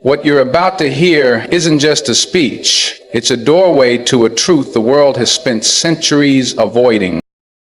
What you're about to hear isn't just a speech. It's a doorway to a truth the world has spent centuries avoiding.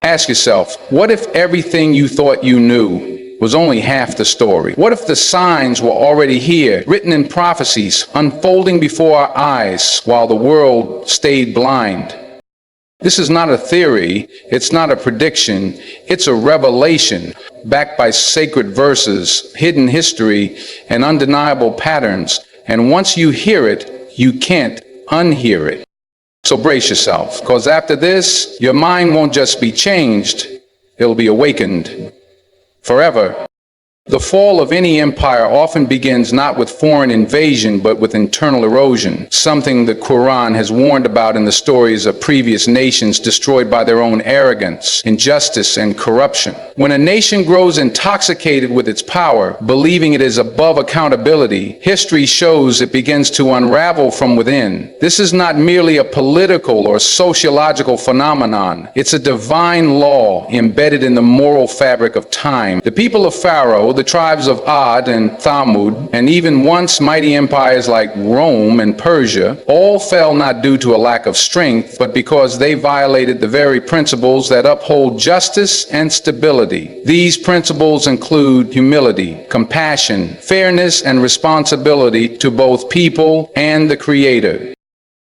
Ask yourself, what if everything you thought you knew was only half the story? What if the signs were already here, written in prophecies, unfolding before our eyes while the world stayed blind? This is not a theory, it's not a prediction, it's a revelation backed by sacred verses, hidden history, and undeniable patterns. And once you hear it, you can't unhear it. So brace yourself, because after this, your mind won't just be changed, it'll be awakened forever. The fall of any empire often begins not with foreign invasion, but with internal erosion, something the Quran has warned about in the stories of previous nations destroyed by their own arrogance, injustice, and corruption. When a nation grows intoxicated with its power, believing it is above accountability, history shows it begins to unravel from within. This is not merely a political or sociological phenomenon. It's a divine law embedded in the moral fabric of time. The people of Pharaoh, the tribes of Ad and Thamud, and even once mighty empires like Rome and Persia, all fell not due to a lack of strength, but because they violated the very principles that uphold justice and stability. These principles include humility, compassion, fairness, and responsibility to both people and the Creator.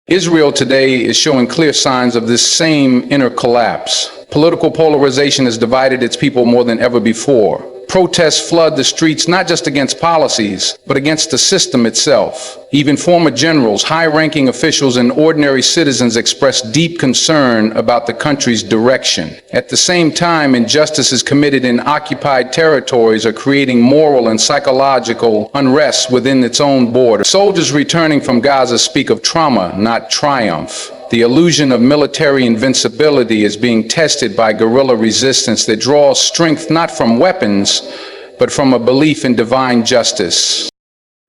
Israel today is showing clear signs of this same inner collapse. Political polarization has divided its people more than ever before. Protests flood the streets not just against policies, but against the system itself. Even former generals, high-ranking officials, and ordinary citizens express deep concern about the country's direction. At the same time, injustices committed in occupied territories are creating moral and psychological unrest within its own borders. Soldiers returning from Gaza speak of trauma, not triumph. The illusion of military invincibility is being tested by guerrilla resistance that draws strength not from weapons, but from a belief in divine justice.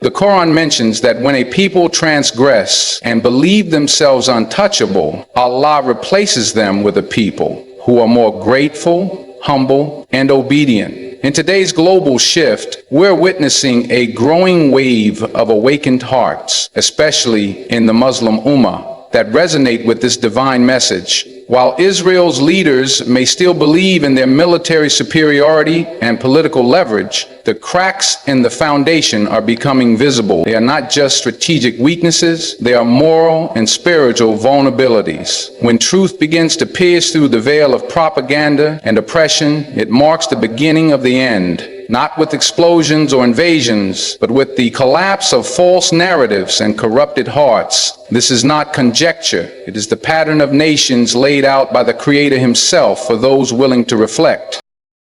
The Quran mentions that when a people transgress and believe themselves untouchable, Allah replaces them with a people who are more grateful, humble, and obedient. In today's global shift, we're witnessing a growing wave of awakened hearts, especially in the Muslim Ummah, that resonate with this divine message. While Israel's leaders may still believe in their military superiority and political leverage, the cracks in the foundation are becoming visible. They are not just strategic weaknesses, they are moral and spiritual vulnerabilities. When truth begins to pierce through the veil of propaganda and oppression, it marks the beginning of the end. Not with explosions or invasions, but with the collapse of false narratives and corrupted hearts. This is not conjecture. It is the pattern of nations laid out by the Creator Himself for those willing to reflect.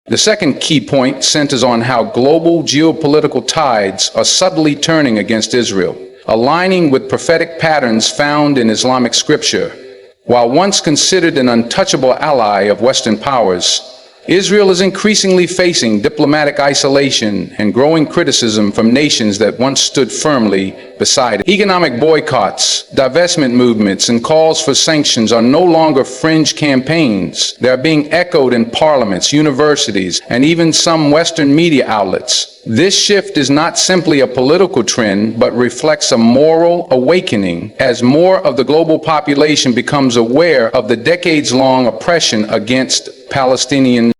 The second key point centers on how global geopolitical tides are subtly turning against Israel, aligning with prophetic patterns found in Islamic scripture. While once considered an untouchable ally of Western powers, Israel is increasingly facing diplomatic isolation and growing criticism from nations that once stood firmly beside it. Economic boycotts, divestment movements, and calls for sanctions are no longer fringe campaigns. They are being echoed in parliaments, universities, and even some Western media outlets. This shift is not simply a political trend, but reflects a moral awakening as more of the global population becomes aware of the decades-long oppression against Palestinians.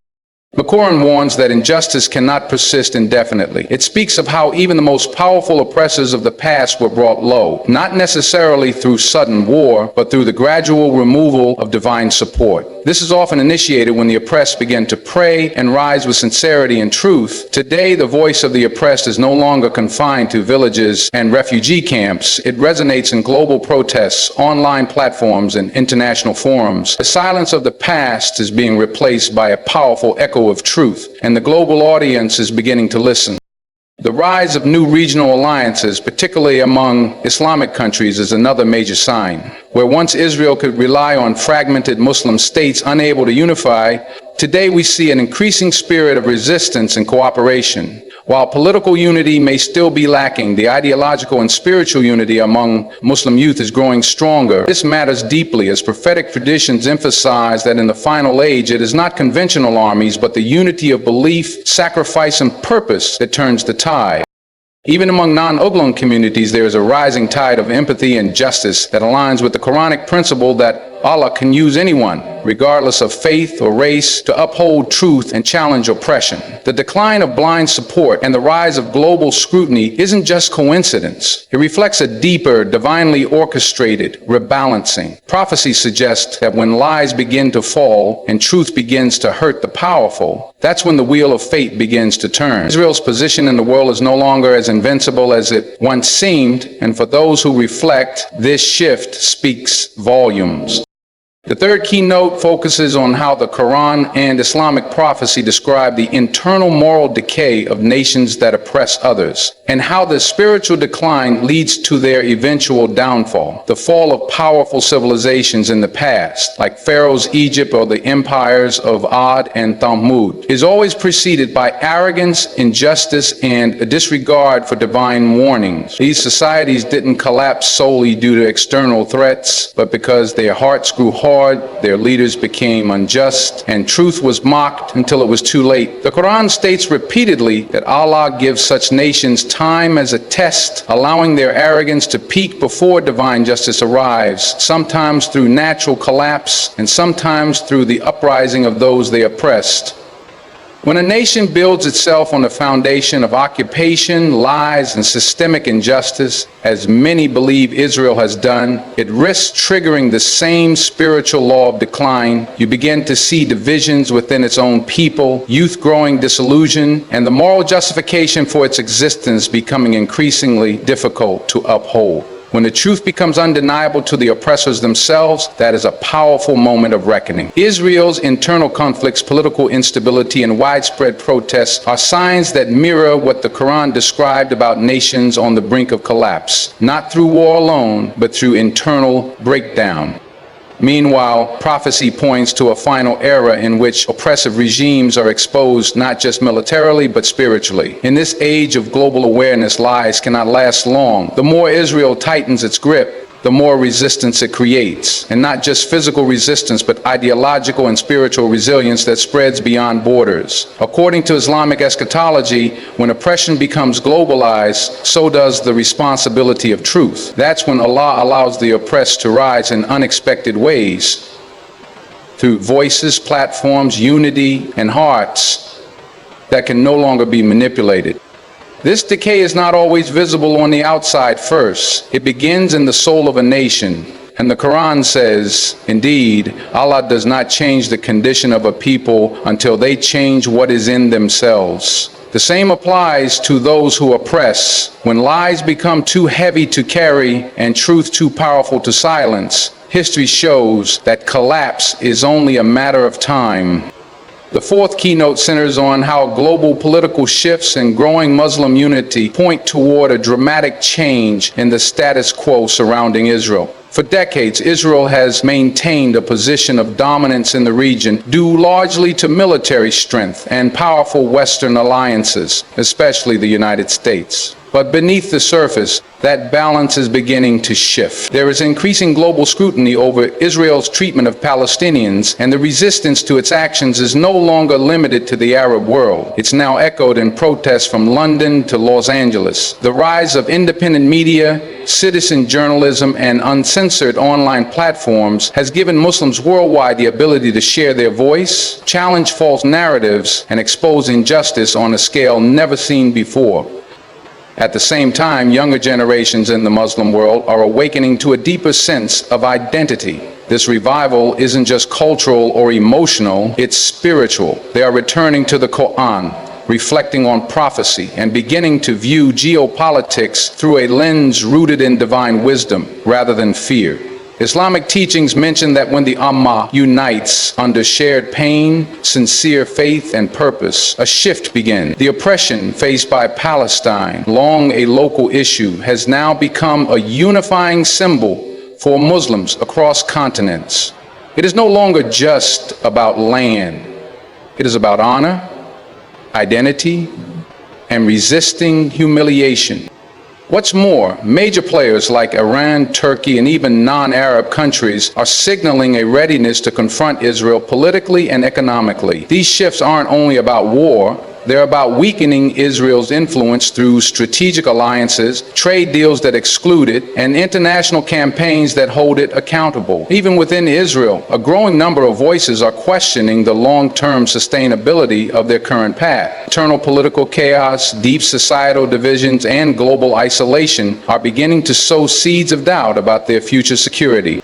The Quran warns that injustice cannot persist indefinitely. It speaks of how even the most powerful oppressors of the past were brought low, not necessarily through sudden war, but through the gradual removal of divine support. This is often initiated when the oppressed begin to pray and rise with sincerity and truth. Today, the voice of the oppressed is no longer confined to villages and refugee camps. It resonates in global protests, online platforms, and international forums. The silence of the past is being replaced by a powerful echo of truth, and the global audience is beginning to listen. The rise of new regional alliances, particularly among Islamic countries, is another major sign. Where once Israel could rely on fragmented Muslim states unable to unify, today we see an increasing spirit of resistance and cooperation. While political unity may still be lacking, the ideological and spiritual unity among Muslim youth is growing stronger. This matters deeply as prophetic traditions emphasize that in the final age it is not conventional armies but the unity of belief, sacrifice, and purpose that turns the tide. Even among non-Muslim communities, there is a rising tide of empathy and justice that aligns with the Quranic principle that Allah can use anyone, regardless of faith or race, to uphold truth and challenge oppression. The decline of blind support and the rise of global scrutiny isn't just coincidence. It reflects a deeper, divinely orchestrated rebalancing. Prophecy suggests that when lies begin to fall and truth begins to hurt the powerful, that's when the wheel of fate begins to turn. Israel's position in the world is no longer as invincible as it once seemed, and for those who reflect, this shift speaks volumes. The third keynote focuses on how the Quran and Islamic prophecy describe the internal moral decay of nations that oppress others, and how the spiritual decline leads to their eventual downfall. The fall of powerful civilizations in the past, like Pharaoh's Egypt or the empires of Ad and Thamud, is always preceded by arrogance, injustice, and a disregard for divine warnings. These societies didn't collapse solely due to external threats, but because their hearts grew hard, their leaders became unjust, and truth was mocked until it was too late. The Quran states repeatedly that Allah gives such nations time as a test, allowing their arrogance to peak before divine justice arrives, sometimes through natural collapse and sometimes through the uprising of those they oppressed. When a nation builds itself on the foundation of occupation, lies, and systemic injustice, as many believe Israel has done, it risks triggering the same spiritual law of decline. You begin to see divisions within its own people, youth growing disillusion, and the moral justification for its existence becoming increasingly difficult to uphold. When the truth becomes undeniable to the oppressors themselves, that is a powerful moment of reckoning. Israel's internal conflicts, political instability, and widespread protests are signs that mirror what the Quran described about nations on the brink of collapse, not through war alone, but through internal breakdown. Meanwhile, prophecy points to a final era in which oppressive regimes are exposed not just militarily, but spiritually. In this age of global awareness, lies cannot last long. The more Israel tightens its grip, the more resistance it creates. And not just physical resistance, but ideological and spiritual resilience that spreads beyond borders. According to Islamic eschatology, when oppression becomes globalized, so does the responsibility of truth. That's when Allah allows the oppressed to rise in unexpected ways, through voices, platforms, unity, and hearts that can no longer be manipulated. This decay is not always visible on the outside first. It begins in the soul of a nation. And the Quran says, indeed, Allah does not change the condition of a people until they change what is in themselves. The same applies to those who oppress. When lies become too heavy to carry and truth too powerful to silence, history shows that collapse is only a matter of time. The fourth keynote centers on how global political shifts and growing Muslim unity point toward a dramatic change in the status quo surrounding Israel. For decades, Israel has maintained a position of dominance in the region due largely to military strength and powerful Western alliances, especially the United States. But beneath the surface, that balance is beginning to shift. There is increasing global scrutiny over Israel's treatment of Palestinians, and the resistance to its actions is no longer limited to the Arab world. It's now echoed in protests from London to Los Angeles. The rise of independent media, citizen journalism, and uncensored online platforms has given Muslims worldwide the ability to share their voice, challenge false narratives, and expose injustice on a scale never seen before. At the same time, younger generations in the Muslim world are awakening to a deeper sense of identity. This revival isn't just cultural or emotional, it's spiritual. They are returning to the Quran, reflecting on prophecy, and beginning to view geopolitics through a lens rooted in divine wisdom rather than fear. Islamic teachings mention that when the Ummah unites under shared pain, sincere faith, and purpose, a shift begins. The oppression faced by Palestine, long a local issue, has now become a unifying symbol for Muslims across continents. It is no longer just about land. It is about honor, identity, and resisting humiliation. What's more, major players like Iran, Turkey, and even non-Arab countries are signaling a readiness to confront Israel politically and economically. These shifts aren't only about war, They're about weakening Israel's influence through strategic alliances, trade deals that exclude it, and international campaigns that hold it accountable. Even within Israel, a growing number of voices are questioning the long-term sustainability of their current path. Internal political chaos, deep societal divisions, and global isolation are beginning to sow seeds of doubt about their future security.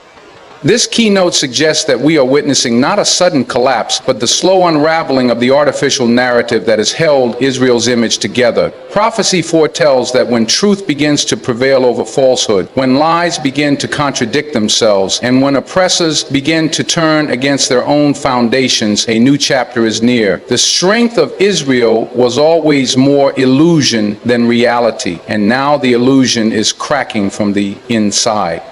This keynote suggests that we are witnessing not a sudden collapse, but the slow unraveling of the artificial narrative that has held Israel's image together. Prophecy foretells that when truth begins to prevail over falsehood, when lies begin to contradict themselves, and when oppressors begin to turn against their own foundations, a new chapter is near. The strength of Israel was always more illusion than reality, and now the illusion is cracking from the inside.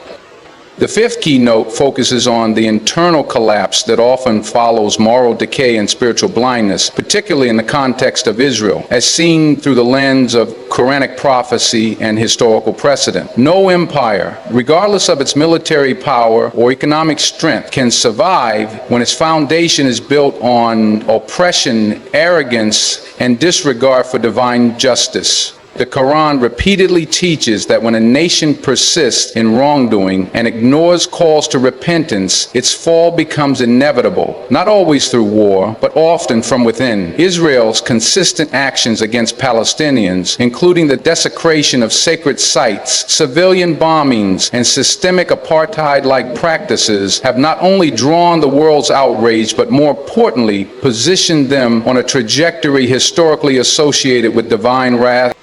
The fifth keynote focuses on the internal collapse that often follows moral decay and spiritual blindness, particularly in the context of Israel, as seen through the lens of Quranic prophecy and historical precedent. No empire, regardless of its military power or economic strength, can survive when its foundation is built on oppression, arrogance, and disregard for divine justice. The Quran repeatedly teaches that when a nation persists in wrongdoing and ignores calls to repentance, its fall becomes inevitable, not always through war, but often from within. Israel's consistent actions against Palestinians, including the desecration of sacred sites, civilian bombings, and systemic apartheid-like practices, have not only drawn the world's outrage, but more importantly, positioned them on a trajectory historically associated with divine wrath.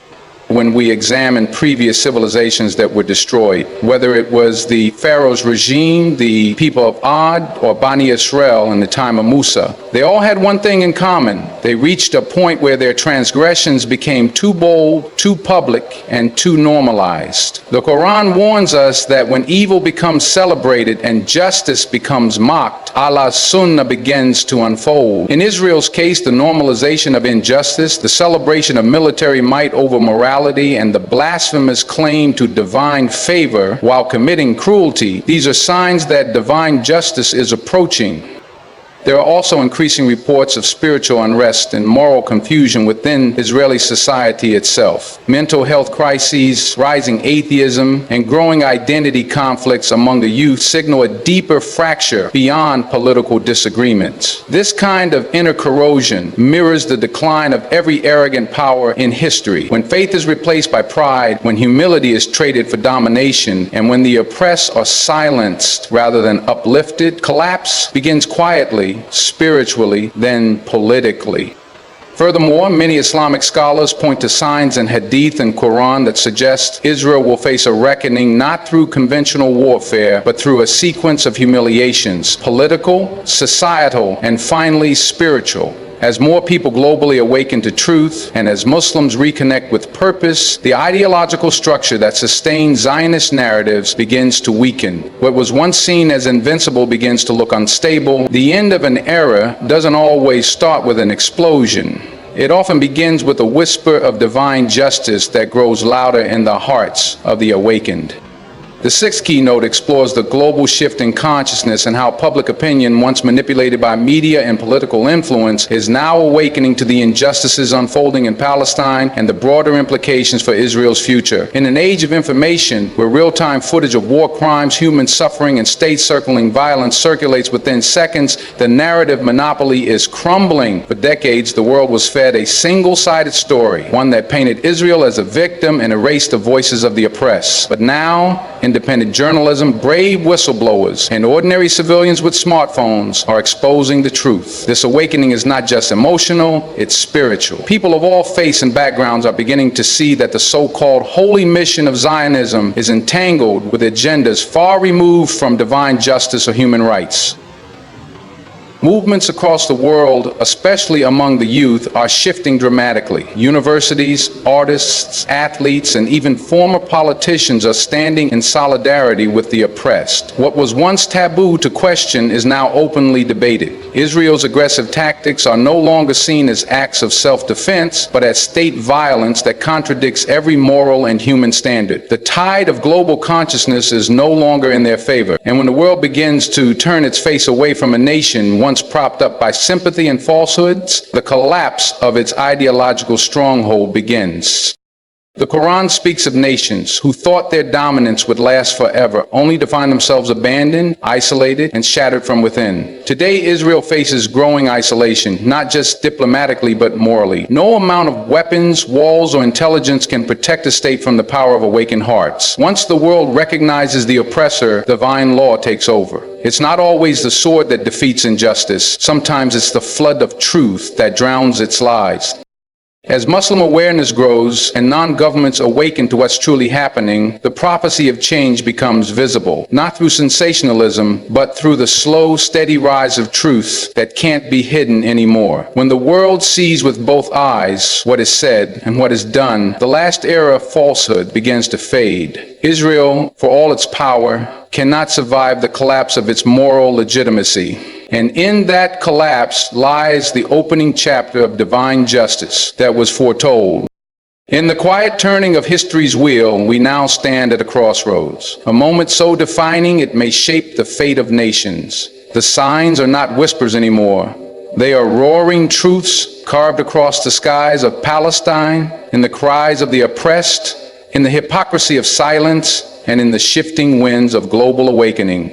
When we examine previous civilizations that were destroyed, whether it was the Pharaoh's regime, the people of Ad, or Bani Israel in the time of Musa, they all had one thing in common. They reached a point where their transgressions became too bold, too public, and too normalized. The Quran warns us that when evil becomes celebrated and justice becomes mocked, Allah's sunnah begins to unfold. In Israel's case, the normalization of injustice, the celebration of military might over morality, and the blasphemous claim to divine favor while committing cruelty, these are signs that divine justice is approaching. There are also increasing reports of spiritual unrest and moral confusion within Israeli society itself. Mental health crises, rising atheism, and growing identity conflicts among the youth signal a deeper fracture beyond political disagreements. This kind of inner corrosion mirrors the decline of every arrogant power in history. When faith is replaced by pride, when humility is traded for domination, and when the oppressed are silenced rather than uplifted, collapse begins quietly, spiritually, then politically. Furthermore, many Islamic scholars point to signs in Hadith and Quran that suggest Israel will face a reckoning not through conventional warfare, but through a sequence of humiliations, political, societal, and finally spiritual. As more people globally awaken to truth, and as Muslims reconnect with purpose, the ideological structure that sustains Zionist narratives begins to weaken. What was once seen as invincible begins to look unstable. The end of an era doesn't always start with an explosion. It often begins with a whisper of divine justice that grows louder in the hearts of the awakened. The sixth keynote explores the global shift in consciousness and how public opinion, once manipulated by media and political influence, is now awakening to the injustices unfolding in Palestine and the broader implications for Israel's future. In an age of information, where real-time footage of war crimes, human suffering, and state-circling violence circulates within seconds, the narrative monopoly is crumbling. For decades, the world was fed a single-sided story, one that painted Israel as a victim and erased the voices of the oppressed. But now, independent journalism, brave whistleblowers, and ordinary civilians with smartphones are exposing the truth. This awakening is not just emotional, it's spiritual. People of all faiths and backgrounds are beginning to see that the so-called holy mission of Zionism is entangled with agendas far removed from divine justice or human rights. Movements across the world, especially among the youth, are shifting dramatically. Universities, artists, athletes, and even former politicians are standing in solidarity with the oppressed. What was once taboo to question is now openly debated. Israel's aggressive tactics are no longer seen as acts of self-defense, but as state violence that contradicts every moral and human standard. The tide of global consciousness is no longer in their favor, and when the world begins to turn its face away from a nation once propped up by sympathy and falsehoods, the collapse of its ideological stronghold begins. The Quran speaks of nations who thought their dominance would last forever, only to find themselves abandoned, isolated, and shattered from within. Today, Israel faces growing isolation, not just diplomatically, but morally. No amount of weapons, walls, or intelligence can protect a state from the power of awakened hearts. Once the world recognizes the oppressor, divine law takes over. It's not always the sword that defeats injustice. Sometimes it's the flood of truth that drowns its lies. As Muslim awareness grows and non-governments awaken to what's truly happening, the prophecy of change becomes visible, not through sensationalism, but through the slow, steady rise of truth that can't be hidden anymore. When the world sees with both eyes what is said and what is done, the last era of falsehood begins to fade. Israel, for all its power, cannot survive the collapse of its moral legitimacy. And in that collapse lies the opening chapter of divine justice that was foretold. In the quiet turning of history's wheel, we now stand at a crossroads, a moment so defining it may shape the fate of nations. The signs are not whispers anymore. They are roaring truths carved across the skies of Palestine, in the cries of the oppressed, in the hypocrisy of silence, and in the shifting winds of global awakening.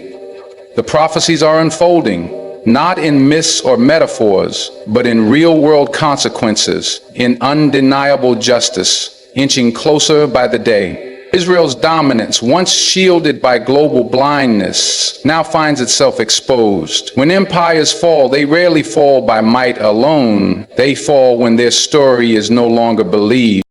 The prophecies are unfolding, not in myths or metaphors, but in real-world consequences, in undeniable justice, inching closer by the day. Israel's dominance, once shielded by global blindness, now finds itself exposed. When empires fall, they rarely fall by might alone. They fall when their story is no longer believed.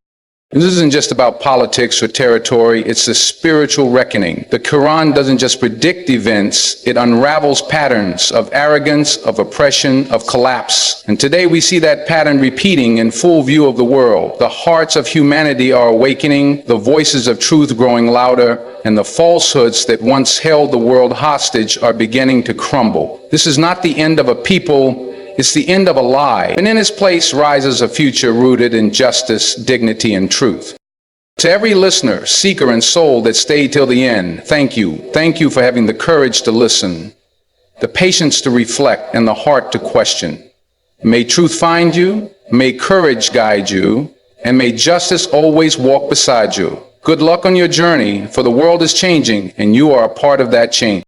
This isn't just about politics or territory, it's a spiritual reckoning. The Quran doesn't just predict events, it unravels patterns of arrogance, of oppression, of collapse. And today we see that pattern repeating in full view of the world. The hearts of humanity are awakening, the voices of truth growing louder, and the falsehoods that once held the world hostage are beginning to crumble. This is not the end of a people, it's the end of a lie, and in its place rises a future rooted in justice, dignity, and truth. To every listener, seeker, and soul that stayed till the end, thank you. Thank you for having the courage to listen, the patience to reflect, and the heart to question. May truth find you, may courage guide you, and may justice always walk beside you. Good luck on your journey, for the world is changing, and you are a part of that change.